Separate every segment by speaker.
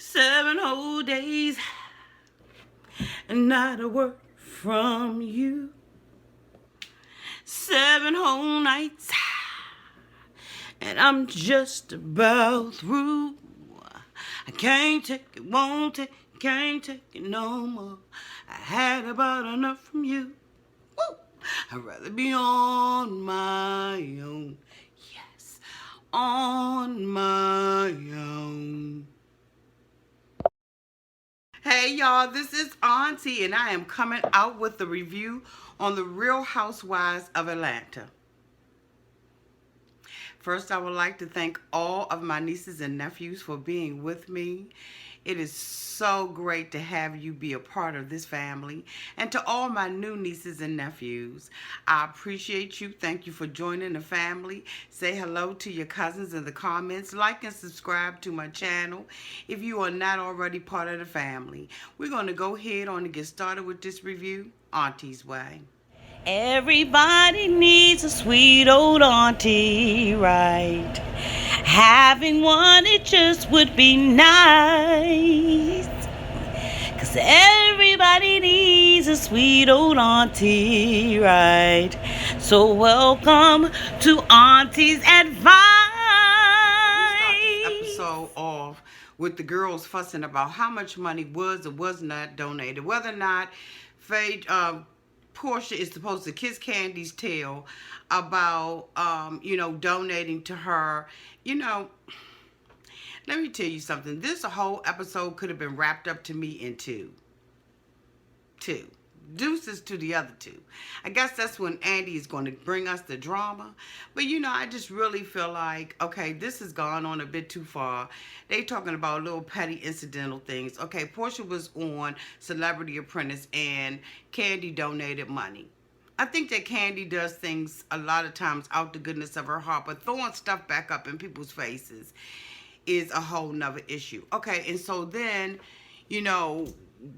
Speaker 1: 7 whole days and not a word from you. 7 whole nights and I'm just about through. I can't take it, won't take it, can't take it no more. I had about enough from you. Woo! I'd rather be on my own. Yes, on my own. Hey y'all, this is Auntie and I am coming out with a review on the Real Housewives of Atlanta. First, I would like to thank all of my nieces and nephews for being with me. It is so great to have you be a part of this family. And to all my new nieces and nephews, I appreciate you. Thank you for joining the family. Say hello to your cousins in the comments. Like and subscribe to my channel if you are not already part of the family. We're going to go ahead on and get started with this review, Auntie's way. Everybody needs a sweet old auntie, right? Having one, it just would be nice. 'Cause everybody needs a sweet old auntie, right? So welcome to Auntie's Advice. We start this episode off with the girls fussing about how much money was or was not donated. Whether or not Portia is supposed to kiss Candy's tail about, donating to her. Let me tell you something. This whole episode could have been wrapped up to me in two. Deuces to the other two. I guess that's when Andy is going to bring us the drama. But, I just really feel like, okay, this has gone on a bit too far. They talking about little petty incidental things. Okay, Portia was on Celebrity Apprentice and Candy donated money. I think that Candy does things a lot of times out the goodness of her heart, but throwing stuff back up in people's faces is a whole nother issue. Okay, and so then,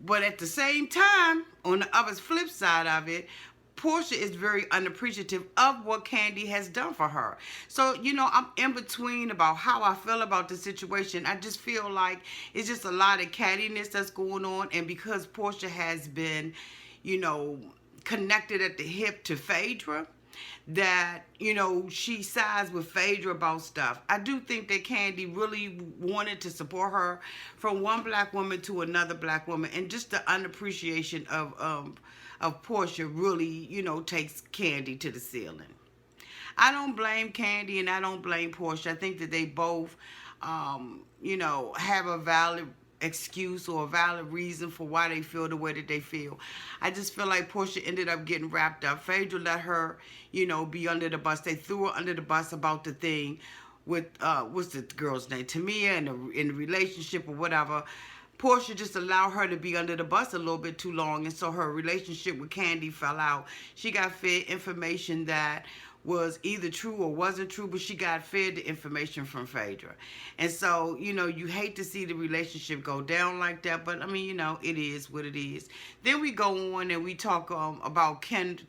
Speaker 1: but at the same time, on the other flip side of it, Portia is very unappreciative of what Candy has done for her. So, I'm in between about how I feel about the situation. I just feel like it's just a lot of cattiness that's going on. And because Portia has been, connected at the hip to Phaedra, that, she sides with Phaedra about stuff. I do think that Candy really wanted to support her from one black woman to another black woman. And just the unappreciation of Portia really, takes Candy to the ceiling. I don't blame Candy and I don't blame Portia. I think that they both, have a valid excuse or a valid reason for why they feel the way that they feel. I just feel like Portia ended up getting wrapped up. Phaedra let her, be under the bus. They threw her under the bus about the thing with, what's the girl's name? Tamia in the relationship or whatever. Portia just allowed her to be under the bus a little bit too long, and so her relationship with Candy fell out. She got fed information that was either true or wasn't true, but she got fed the information from Phaedra. And so, you hate to see the relationship go down like that, but I mean, it is what it is. Then we go on and we talk about Kenya.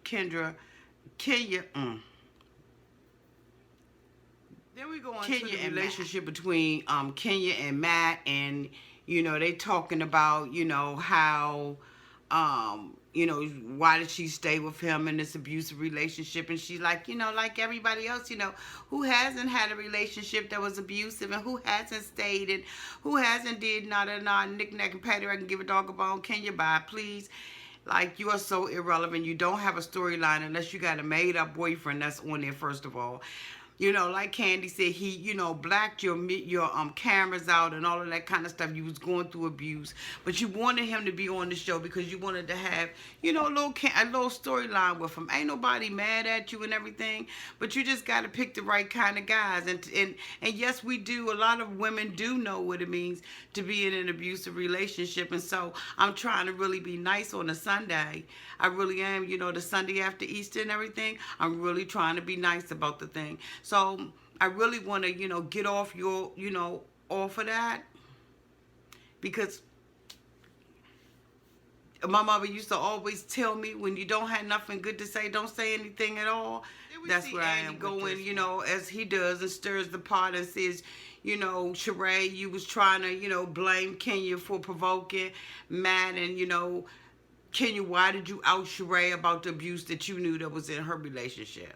Speaker 1: Then we go on to the relationship between Kenya and Matt, and they talking about, how, why did she stay with him in this abusive relationship? And she's like, like everybody else, who hasn't had a relationship that was abusive and who hasn't stayed and who hasn't did not knick-knack and patty, I can give a dog a bone. Can you buy, please? Like, you are so irrelevant. You don't have a storyline unless you got a made-up boyfriend that's on there, first of all. Like Candy said, he, blacked your cameras out and all of that kind of stuff. You was going through abuse, but you wanted him to be on the show because you wanted to have, a little storyline with him. Ain't nobody mad at you and everything, but you just got to pick the right kind of guys. And yes, we do. A lot of women do know what it means to be in an abusive relationship. And so I'm trying to really be nice on a Sunday. I really am, the Sunday after Easter and everything. I'm really trying to be nice about the thing. So I really want to, get off your, off of that. Because my mother used to always tell me, when you don't have nothing good to say, don't say anything at all. That's where I am going, as he does, and stirs the pot and says, Sheree, you was trying to, blame Kenya for provoking Matt, and, Kenya, why did you out Sheree about the abuse that you knew that was in her relationship?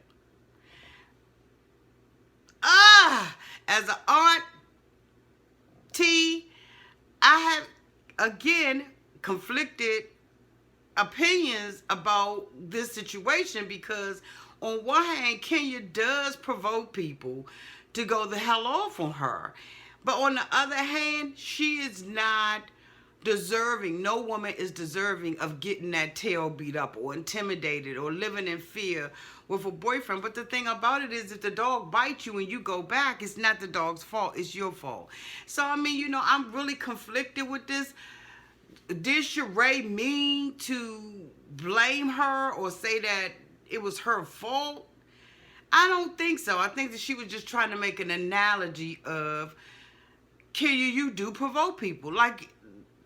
Speaker 1: As an auntie, I have, again, conflicted opinions about this situation, because on one hand, Kenya does provoke people to go the hell off on her. But on the other hand, she is not deserving. No woman is deserving of getting that tail beat up or intimidated or living in fear with a boyfriend. But the thing about it is, if the dog bites you and you go back, it's not the dog's fault, it's your fault. So, I mean, I'm really conflicted with this. Did Sheree mean to blame her or say that it was her fault? I don't think so. I think that she was just trying to make an analogy of, Kenya, you do provoke people. Like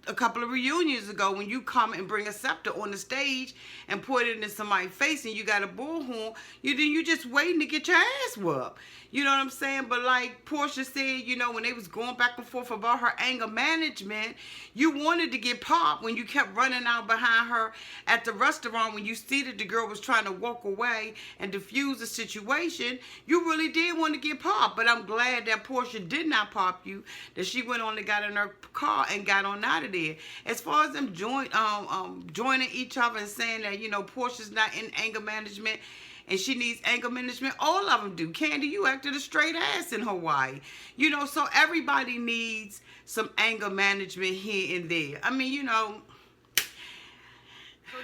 Speaker 1: a couple of reunions ago, when you come and bring a scepter on the stage and put it in somebody's face and you got a bullhorn, you just waiting to get your ass whooped. You know what I'm saying? But like Portia said, when they was going back and forth about her anger management, you wanted to get popped when you kept running out behind her at the restaurant when you see that the girl was trying to walk away and diffuse the situation. You really did want to get popped. But I'm glad that Portia did not pop you, that she went on and got in her car and got on out of there. As far as them joining each other and saying that, Portia's not in anger management and she needs anger management, all of them do. Candy, you acted a straight ass in Hawaii. So everybody needs some anger management here and there. I mean, So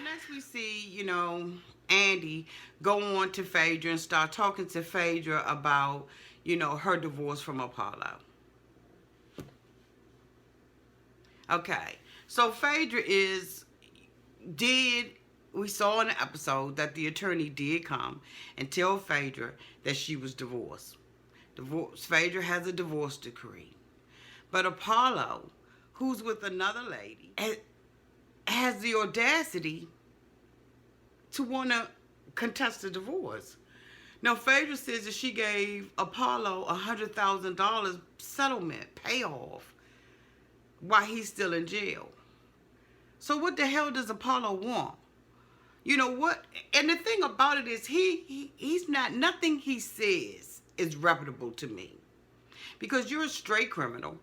Speaker 1: next we see, Andy go on to Phaedra and start talking to Phaedra about, her divorce from Apollo. Okay, so Phaedra we saw in the episode that the attorney did come and tell Phaedra that she was divorced. Phaedra has a divorce decree. But Apollo, who's with another lady, has the audacity to want to contest the divorce. Now, Phaedra says that she gave Apollo $100,000 settlement payoff while he's still in jail. So what the hell does Apollo want? You know what? And the thing about it is he's not, nothing he says is reputable to me. Because you're a straight criminal.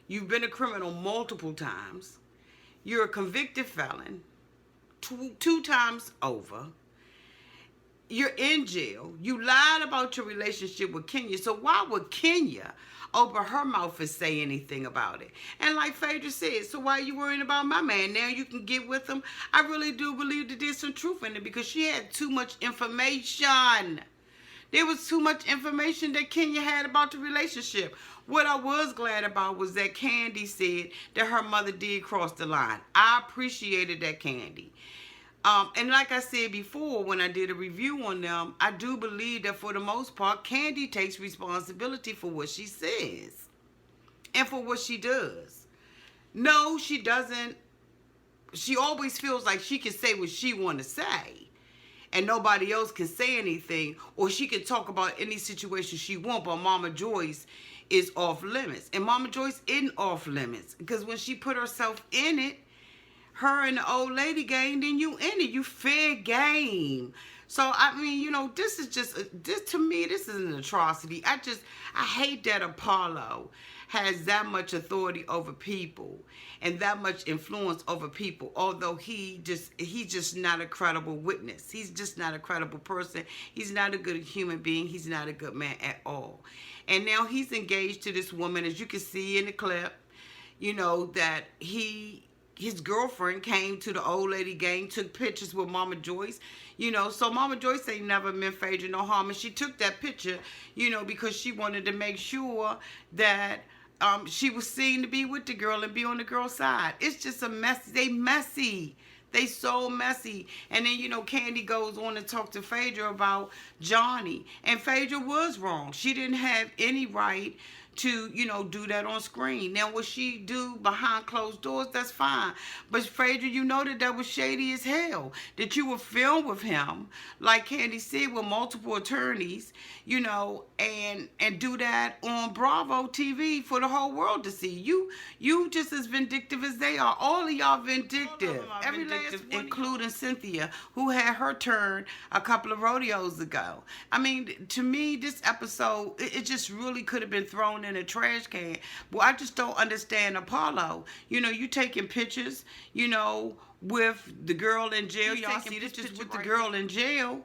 Speaker 1: You've been a criminal multiple times. You're a convicted felon two times over. You're in jail. You lied about your relationship with Kenya. So why would Kenya open her mouth and say anything about it? And like Phaedra said, so why are you worrying about my man? Now you can get with him. I really do believe that there's some truth in it, because she had too much information. There was too much information that Kenya had about the relationship. What I was glad about was that Candy said that her mother did cross the line. I appreciated that, Candy. And like I said before, when I did a review on them, I do believe that for the most part, Candy takes responsibility for what she says and for what she does. No, she doesn't. She always feels like she can say what she want to say and nobody else can say anything, or she can talk about any situation she want, but Mama Joyce is off limits. And Mama Joyce isn't off limits, because when she put herself in it, her and the old lady gang, then you in it. You fair game. So, I mean, this is just, to me, this is an atrocity. I hate that Apollo has that much authority over people and that much influence over people, although he's just not a credible witness. He's just not a credible person. He's not a good human being. He's not a good man at all. And now he's engaged to this woman, as you can see in the clip, that his girlfriend came to the old lady gang, took pictures with Mama Joyce, so Mama Joyce ain't never meant Phaedra no harm, and she took that picture, because she wanted to make sure that she was seen to be with the girl and be on the girl's side. It's just a mess. They messy. They so messy. And then, Candy goes on to talk to Phaedra about Johnny, and Phaedra was wrong. She didn't have any right to, do that on screen. Now, what she do behind closed doors, that's fine. But Phaedra, you know that was shady as hell. That you were filmed with him, like Candy said, with multiple attorneys, and do that on Bravo TV for the whole world to see. You just as vindictive as they are. All of y'all vindictive. Every vindictive, last one, including Cynthia, who had her turn a couple of rodeos ago. I mean, to me, this episode, it just really could have been thrown in a trash can. Well, I just don't understand Apollo. You taking pictures, with the girl in jail. Y'all see this just with the girl in jail.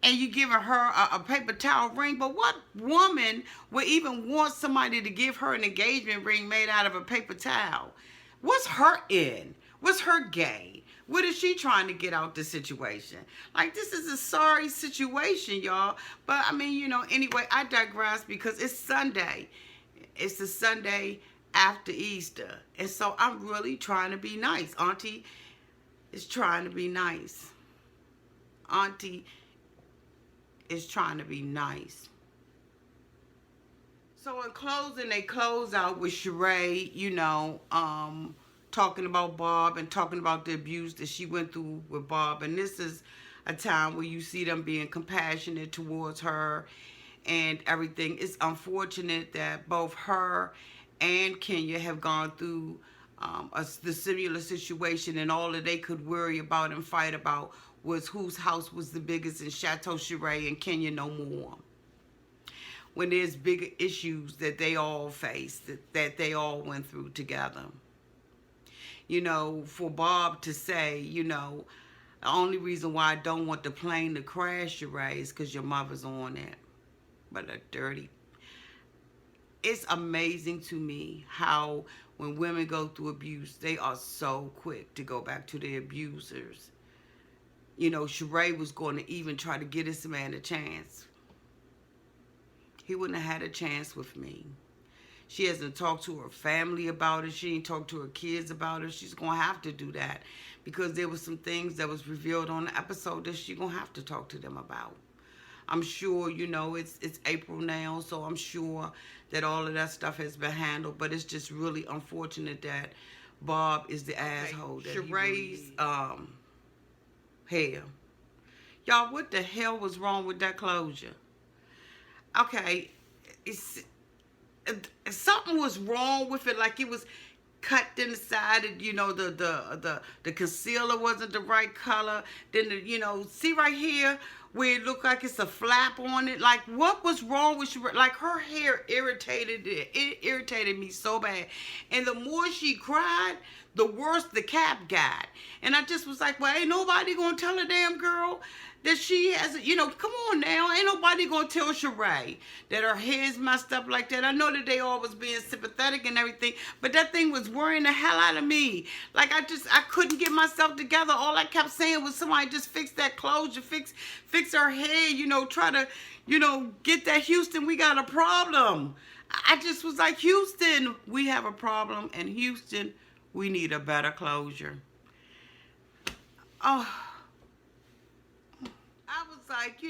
Speaker 1: And you giving her a paper towel ring. But what woman would even want somebody to give her an engagement ring made out of a paper towel? What's her in? What's her gain? What is she trying to get out the situation? Like, this is a sorry situation, y'all. But, I mean, anyway, I digress because it's Sunday. It's the Sunday after Easter. And so I'm really trying to be nice. Auntie is trying to be nice. Auntie is trying to be nice. So in closing, they close out with Sheree, talking about Bob and talking about the abuse that she went through with Bob. And this is a time where you see them being compassionate towards her and everything. It's unfortunate that both her and Kenya have gone through the similar situation, and all that they could worry about and fight about was whose house was the biggest in Chateau Sheree and Kenya no more. When there's bigger issues that they all faced, that they all went through together. For Bob to say, the only reason why I don't want the plane to crash, Sheree, is because your mother's on it. But a dirty. It's amazing to me how when women go through abuse, they are so quick to go back to their abusers. Sheree was going to even try to get this man a chance. He wouldn't have had a chance with me. She hasn't talked to her family about it. She ain't talked to her kids about it. She's going to have to do that because there was some things that was revealed on the episode that she's going to have to talk to them about. I'm sure, it's April now, so I'm sure that all of that stuff has been handled, but it's just really unfortunate that Bob is the asshole that Sheree's hair. Y'all, what the hell was wrong with that closure? Okay, something was wrong with it, like it was cut in the side, and the concealer wasn't the right color. Then see right here where it looked like it's a flap on it. Like, what was wrong with her? Like, her hair irritated it. It irritated me so bad. And the more she cried, the worse the cap got. And I just was like, well, ain't nobody gonna tell a damn girl that she has, come on now. Ain't nobody gonna tell Sheree that her hair's messed up like that. I know that they all was being sympathetic and everything, but that thing was worrying the hell out of me. Like, I couldn't get myself together. All I kept saying was, somebody just fix that closure, fix her hair, try to, get that Houston, we got a problem. I just was like, Houston, we have a problem, and Houston, we need a better closure. Oh, I was like,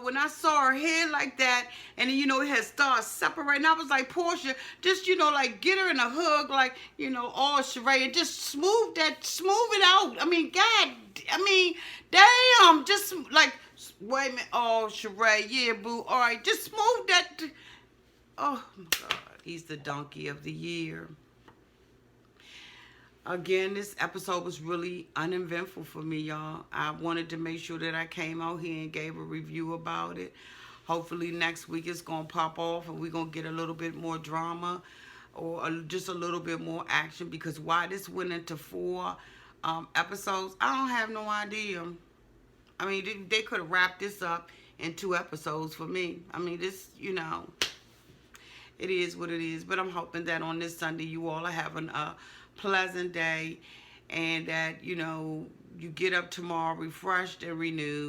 Speaker 1: when I saw her hair like that, and then, it had started separating, I was like, Portia, just, like, get her in a hug, like, all Sheree, and just smooth it out. I mean, damn, just, like, wait a minute, oh, Sheree, yeah, boo, all right, just smooth that. Oh, my God, he's the donkey of the year. Again, this episode was really uneventful for me, y'all. I wanted to make sure that I came out here and gave a review about it. Hopefully next week it's going to pop off and we're going to get a little bit more drama or just a little bit more action, because why this went into 4 episodes, I don't have no idea. I mean, they could have wrapped this up in 2 episodes for me. I mean, this, it is what it is. But I'm hoping that on this Sunday you all are having a pleasant day, and that you get up tomorrow refreshed and renewed.